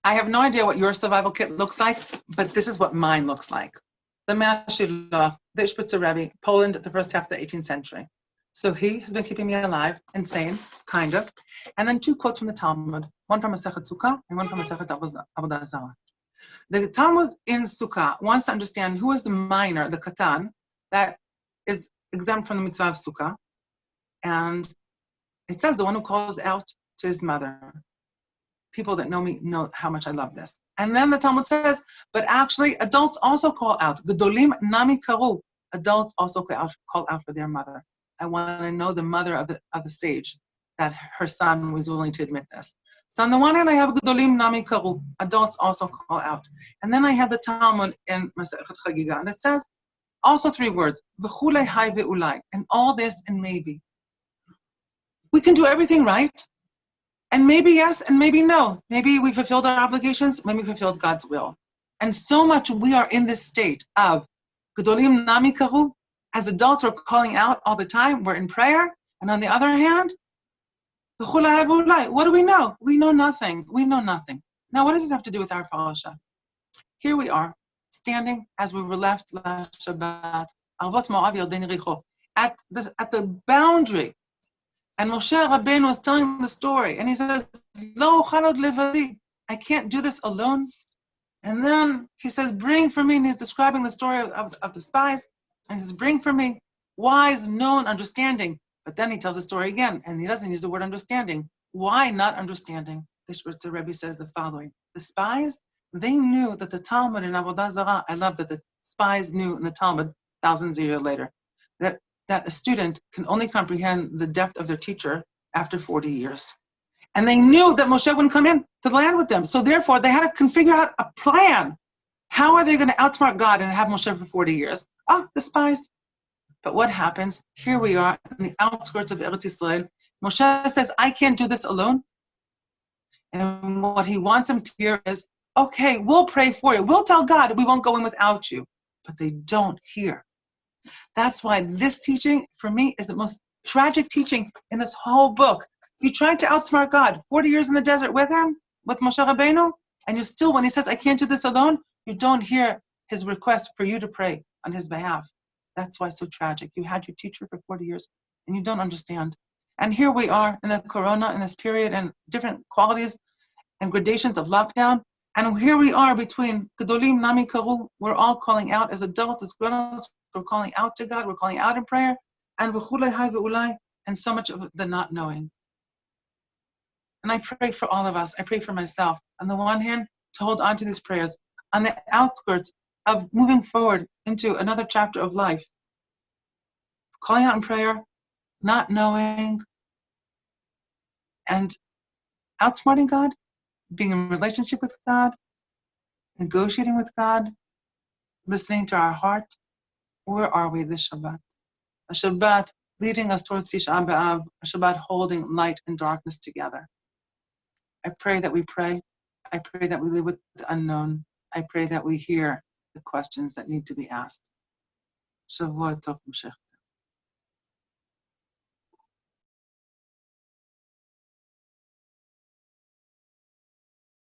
I have no idea what your survival kit looks like, but this is what mine looks like. The Mashilach, the Ishbitzer Rebbe, Poland, the first half of the 18th century. So he has been keeping me alive, insane, kind of. And then 2 quotes from the Talmud, one from Masechet Sukkah and one from Masechet Avodah Zarah. The Talmud in Sukkah wants to understand who is the minor, the Katan, that is exempt from the mitzvah of Sukkah. And it says the one who calls out to his mother. People that know me know how much I love this. And then the Talmud says, but actually adults also call out. Gedolim nami karu. Adults also call out for their mother. I want to know the mother of the sage, that her son was willing to admit this. So on the one hand, I have Gedolim nami karu. Adults also call out. And then I have the Talmud in Masechet Chagiga that says also 3 words, v'chulei hai ve'ulai, and all this and maybe. We can do everything right, and maybe yes, and maybe no. Maybe we fulfilled our obligations, maybe we fulfilled God's will. And so much we are in this state of Gedolim nami karu. As adults, we're calling out all the time, we're in prayer, and on the other hand, what do we know? We know nothing. We know nothing. Now, what does this have to do with our parasha? Here we are, standing as we were left last Shabbat, at the boundary. And Moshe Rabbeinu was telling the story, and he says, Lo chalod levadi, I can't do this alone. And then he says, bring for me, and he's describing the story of the spies, and he says, bring for me wise, known, understanding. But then he tells the story again, and he doesn't use the word understanding. Why not understanding? The Shvitzer Rebbe says the following. The spies, they knew that the Talmud in Avodah Zarah, I love that the spies knew in the Talmud, thousands of years later, that a student can only comprehend the depth of their teacher after 40 years. And they knew that Moshe wouldn't come in to the land with them. So therefore, they had to configure out a plan. How are they going to outsmart God and have Moshe for 40 years? The spies. But what happens? Here we are in the outskirts of Eretz Yisrael. Moshe says, I can't do this alone. And what he wants them to hear is, okay, we'll pray for you. We'll tell God we won't go in without you. But they don't hear. That's why this teaching, for me, is the most tragic teaching in this whole book. You tried to outsmart God, 40 years in the desert with him, with Moshe Rabbeinu, and you still, when he says, I can't do this alone, you don't hear his request for you to pray on his behalf. That's why it's so tragic. You had your teacher for 40 years, and you don't understand. And here we are in the corona, in this period, and different qualities and gradations of lockdown. And here we are between Gedolim Nami Karu. We're all calling out as adults, as grown-ups. We're calling out to God. We're calling out in prayer. And v'chulei hai ve'ulai, and so much of the not knowing. And I pray for all of us. I pray for myself. On the one hand, to hold on to these prayers. On the outskirts of moving forward into another chapter of life. Calling out in prayer, not knowing, and outsmarting God, being in relationship with God, negotiating with God, listening to our heart. Where are we this Shabbat? A Shabbat leading us towards Tisha B'av, a Shabbat holding light and darkness together. I pray that we pray. I pray that we live with the unknown. I pray that we hear the questions that need to be asked. Shavua Tov Moshe.